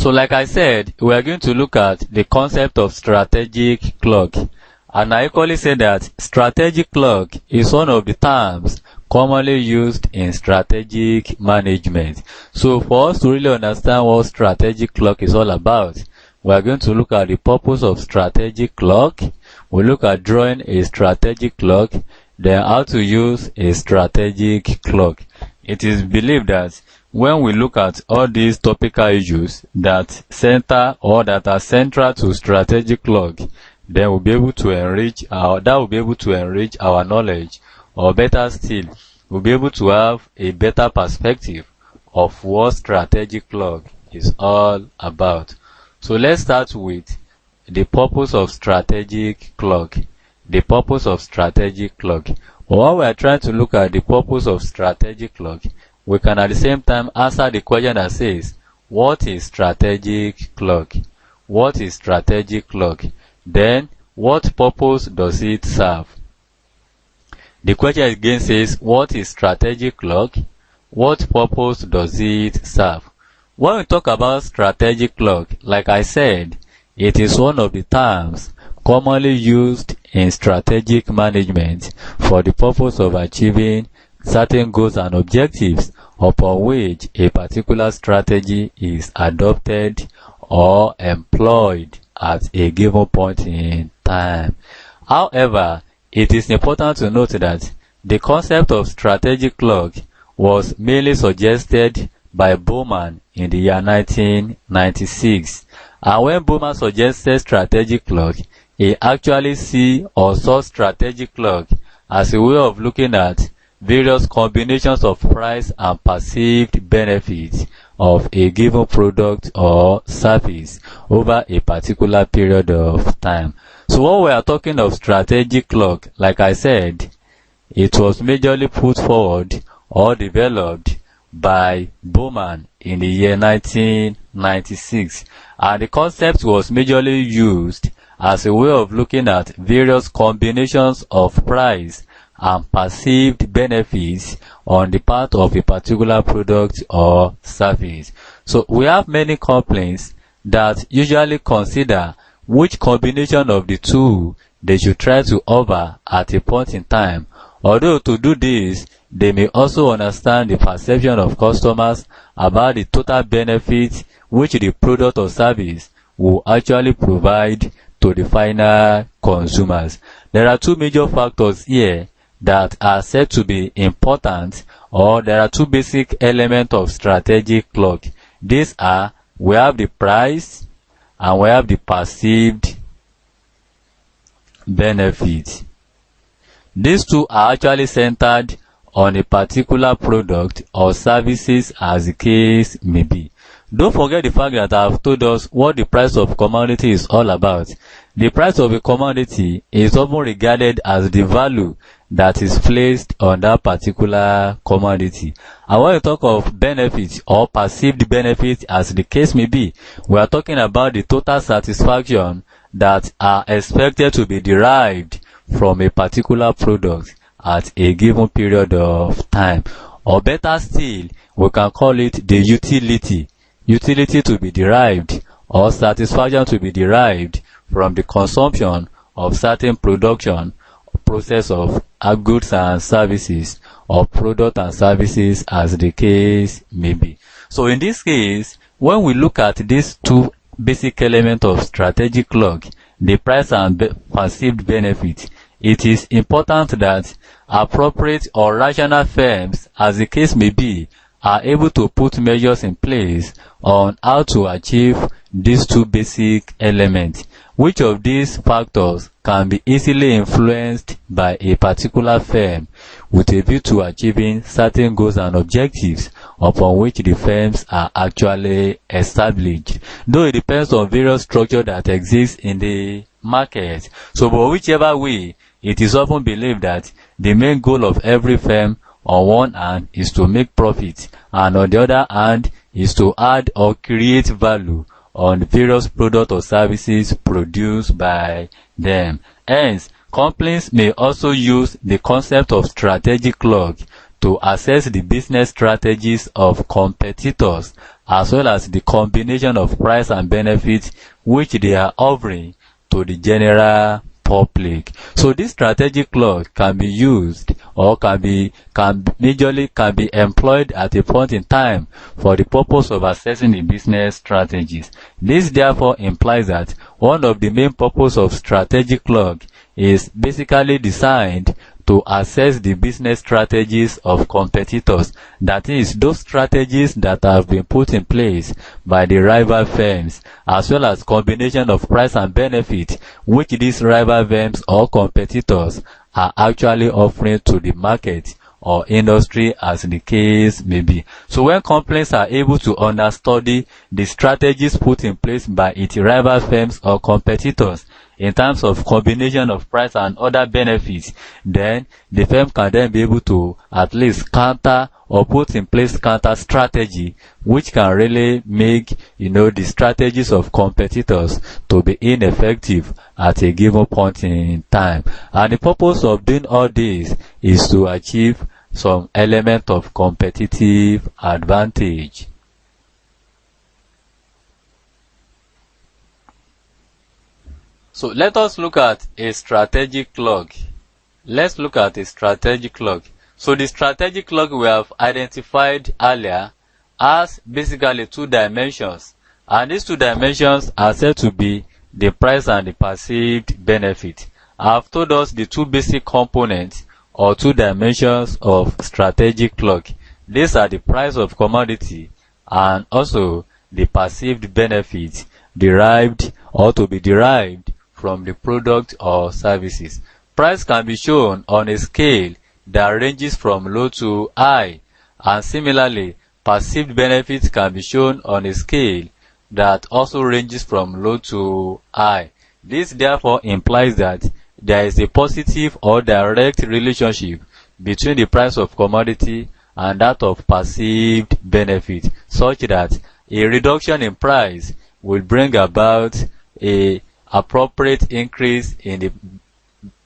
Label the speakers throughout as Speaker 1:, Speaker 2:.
Speaker 1: So like I said, we are going to look at the concept of strategic clock. And I equally say that strategic clock is one of the terms commonly used in strategic management. So for us to really understand what strategic clock is all about, we are going to look at the purpose of strategic clock. We look at drawing a strategic clock, then how to use a strategic clock. It is believed that when we look at all these topical issues that center or that are central to strategic clock, then we'll be able to enrich our knowledge, or better still, we'll be able to have a better perspective of what strategic clock is all about. So let's start with the purpose of strategic clock. The purpose of strategic clock. While we are trying to look at the purpose of strategic clock, we can at the same time answer the question that says, what is strategic clock? What is strategic clock? Then, what purpose does it serve? The question again says, what is strategic clock? What purpose does it serve? When we talk about strategic clock, like I said, it is one of the terms commonly used in strategic management for the purpose of achieving certain goals and objectives upon which a particular strategy is adopted or employed at a given point in time. However, it is important to note that the concept of strategic clock was mainly suggested by Bowman in the year 1996. And when Bowman suggested strategic clock, he actually saw strategic clock as a way of looking at various combinations of price and perceived benefits of a given product or service over a particular period of time. So when we are talking of strategic clock, like I said, it was majorly put forward or developed by Bowman in the year 1996, and the concept was majorly used as a way of looking at various combinations of price and perceived benefits on the part of a particular product or service. So we have many complaints that usually consider which combination of the two they should try to offer at a point in time. Although to do this, they may also understand the perception of customers about the total benefit which the product or service will actually provide to the final consumers. There are two major factors here that are said to be important, or there are two basic elements of strategic clock. These are, we have the price and we have the perceived benefit. These two are actually centered on a particular product or services as the case may be. Don't forget the fact that I have told us what the price of commodity is all about. The price of a commodity is often regarded as the value that is placed on that particular commodity. And when we talk of benefits or perceived benefits as the case may be, we are talking about the total satisfaction that are expected to be derived from a particular product at a given period of time. Or better still, we can call it the utility to be derived, or satisfaction to be derived from the consumption of certain production process of goods and services, or product and services as the case may be. So in this case, when we look at these two basic elements of strategic clock, the price and perceived benefit, it is important that appropriate or rational firms, as the case may be, are able to put measures in place on how to achieve these two basic elements. Which of these factors can be easily influenced by a particular firm with a view to achieving certain goals and objectives upon which the firms are actually established. Though it depends on various structures that exist in the market. So, but whichever way, it is often believed that the main goal of every firm on one hand is to make profit, and on the other hand is to add or create value on the various products or services produced by them. Hence, companies may also use the concept of strategic clock to assess the business strategies of competitors as well as the combination of price and benefits which they are offering to the general public. So this strategic clock can be used or can be employed at a point in time for the purpose of assessing the business strategies. This therefore implies that one of the main purposes of strategic clock is basically designed to assess the business strategies of competitors. That is, those strategies that have been put in place by the rival firms, as well as combination of price and benefit which these rival firms or competitors are actually offering to the market or industry, as the case may be. So when companies are able to understudy the strategies put in place by its rival firms or competitors in terms of combination of price and other benefits, then the firm can then be able to at least counter or put in place counter strategy which can really make the strategies of competitors to be ineffective at a given point in time. And the purpose of doing all this is to achieve some element of competitive advantage. So let us look at a strategic clock. Let's look at a strategic clock. So the strategic clock we have identified earlier has basically two dimensions, and these two dimensions are said to be the price and the perceived benefit. I have told us the two basic components or two dimensions of strategic clock. These are the price of commodity and also the perceived benefit derived or to be derived from the product or services. Price can be shown on a scale that ranges from low to high, and similarly, perceived benefits can be shown on a scale that also ranges from low to high. This therefore implies that there is a positive or direct relationship between the price of commodity and that of perceived benefit, such that a reduction in price will bring about a appropriate increase in the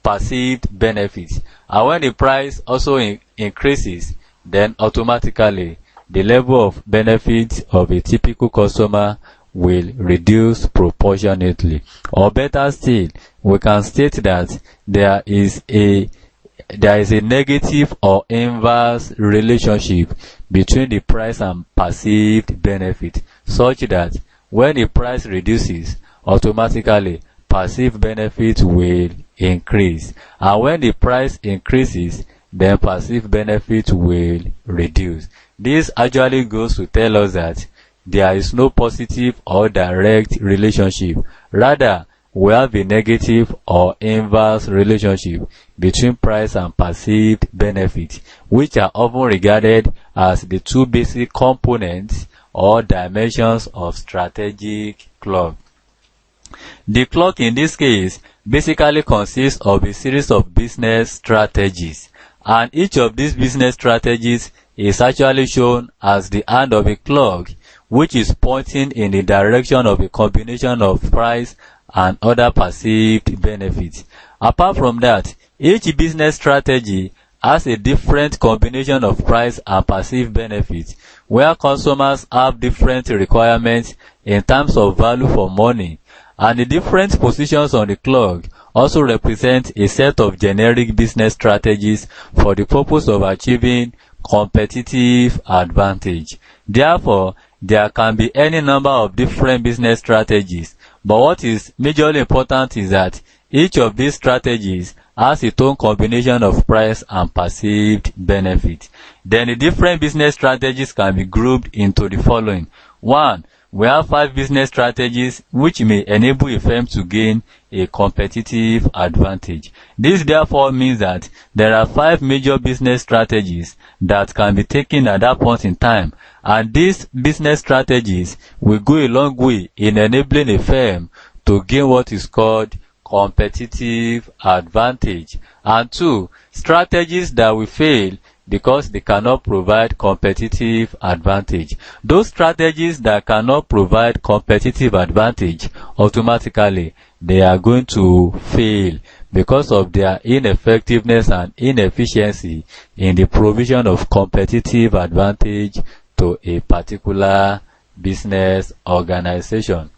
Speaker 1: perceived benefits, and when the price also increases, then automatically the level of benefit of a typical customer will reduce proportionately. Or better still, we can state that there is a negative or inverse relationship between the price and perceived benefit, such that when the price reduces, automatically perceived benefit will increase, and when the price increases, then perceived benefit will reduce. This actually goes to tell us that there is no positive or direct relationship. Rather, we have a negative or inverse relationship between price and perceived benefit, which are often regarded as the two basic components or dimensions of strategic clock. The clock in this case basically consists of a series of business strategies, and each of these business strategies is actually shown as the hand of a clock which is pointing in the direction of a combination of price and other perceived benefits. Apart from that, each business strategy has a different combination of price and perceived benefits, where consumers have different requirements in terms of value for money, and the different positions on the clock also represent a set of generic business strategies for the purpose of achieving competitive advantage. Therefore, there can be any number of different business strategies, but what is majorly important is that each of these strategies has its own combination of price and perceived benefit. Then the different business strategies can be grouped into the following. 1. We have 5 business strategies which may enable a firm to gain a competitive advantage. This therefore means that there are 5 major business strategies that can be taken at that point in time, and these business strategies will go a long way in enabling a firm to gain what is called competitive advantage. And 2, strategies that will fail because they cannot provide competitive advantage. Those strategies that cannot provide competitive advantage, automatically they are going to fail because of their ineffectiveness and inefficiency in the provision of competitive advantage to a particular business organization.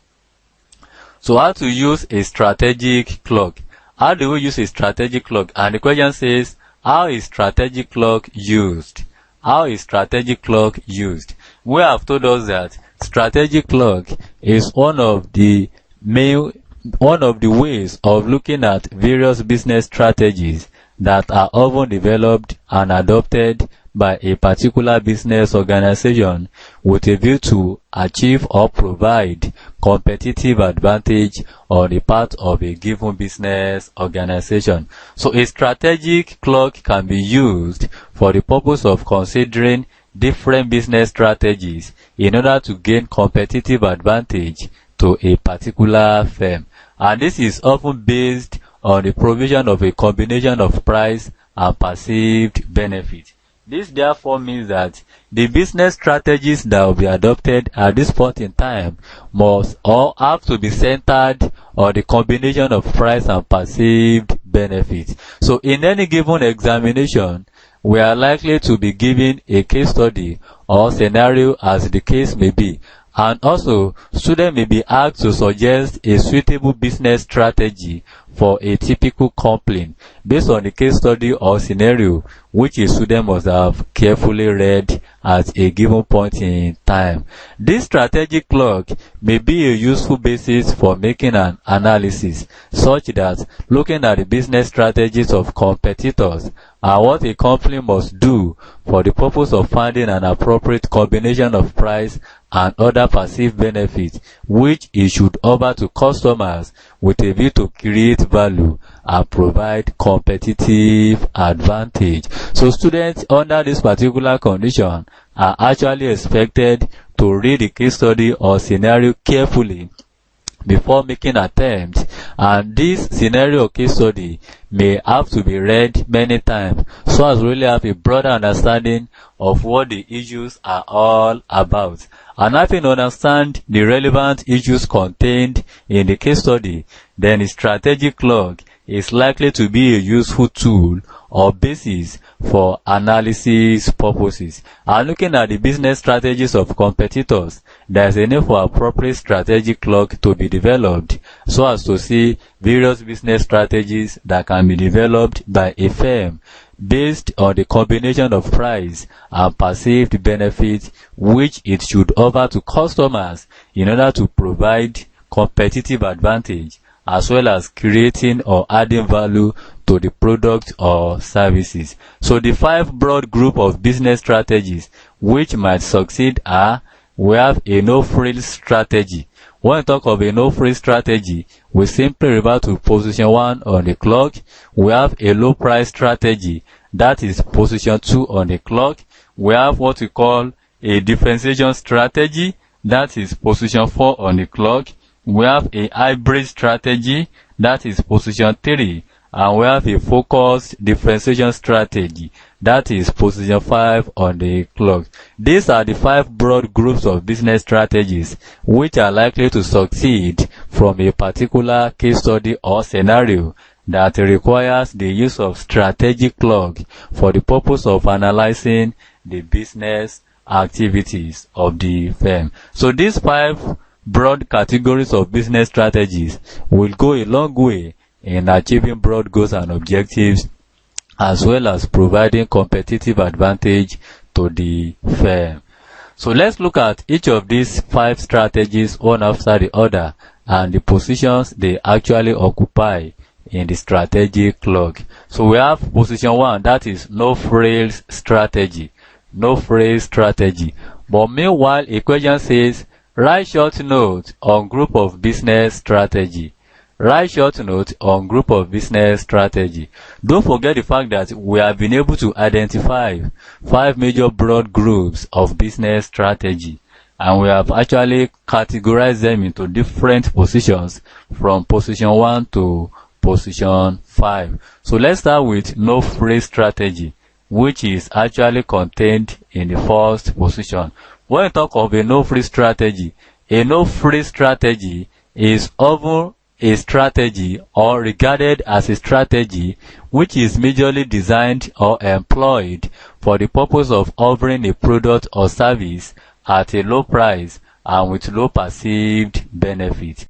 Speaker 1: So how to use a strategic clock? How do we use a strategic clock? And the question says, how is strategic clock used? How is strategic clock used? We have told us that strategic clock is one of the ways of looking at various business strategies that are often developed and adopted by a particular business organization with a view to achieve or provide competitive advantage on the part of a given business organization. So a strategic clock can be used for the purpose of considering different business strategies in order to gain competitive advantage to a particular firm. And this is often based on the provision of a combination of price and perceived benefit. This therefore means that the business strategies that will be adopted at this point in time must or have to be centered on the combination of price and perceived benefit. So in any given examination, we are likely to be given a case study or scenario as the case may be. And also, students may be asked to suggest a suitable business strategy for a typical complaint based on the case study or scenario which a student must have carefully read at a given point in time. This strategic clock may be a useful basis for making an analysis such that looking at the business strategies of competitors and what a company must do for the purpose of finding an appropriate combination of price and other perceived benefits which it should offer to customers with a view to create value and provide competitive advantage. So students under this particular condition are actually expected to read the case study or scenario carefully before making attempts, and this scenario case study may have to be read many times so as to really have a broader understanding of what the issues are all about. And having understand the relevant issues contained in the case study, then the strategic clock is likely to be a useful tool or basis for analysis purposes. And looking at the business strategies of competitors, there is a need for appropriate strategic clock to be developed so as to see various business strategies that can be developed by a firm based on the combination of price and perceived benefits which it should offer to customers in order to provide competitive advantage as well as creating or adding value to the product or services. So the 5 broad group of business strategies which might succeed are: we have a no-frills strategy. When we talk of a no-frills strategy, we simply refer to position 1 on the clock. We have a low price strategy, that is position 2 on the clock. We have what we call a differentiation strategy, that is position 4 on the clock. We have a hybrid strategy, that is position 3, and we have a focused differentiation strategy, that is position 5 on the clock. These are the 5 broad groups of business strategies which are likely to succeed from a particular case study or scenario that requires the use of strategic clock for the purpose of analyzing the business activities of the firm. So these 5 broad categories of business strategies will go a long way in achieving broad goals and objectives as well as providing competitive advantage to the firm. So let's look at each of these 5 strategies one after the other and the positions they actually occupy in the strategic clock. So we have position 1, that is no-frills strategy. No-frills strategy. But meanwhile, a question says, write short note on group of business strategy. Write short note on group of business strategy. Don't forget the fact that we have been able to identify 5 major broad groups of business strategy, and we have actually categorized them into different positions from position 1 to position 5. So let's start with no-frills strategy, which is actually contained in the first position. When we talk of a no-frills strategy is often a strategy or regarded as a strategy which is majorly designed or employed for the purpose of offering a product or service at a low price and with low perceived benefit.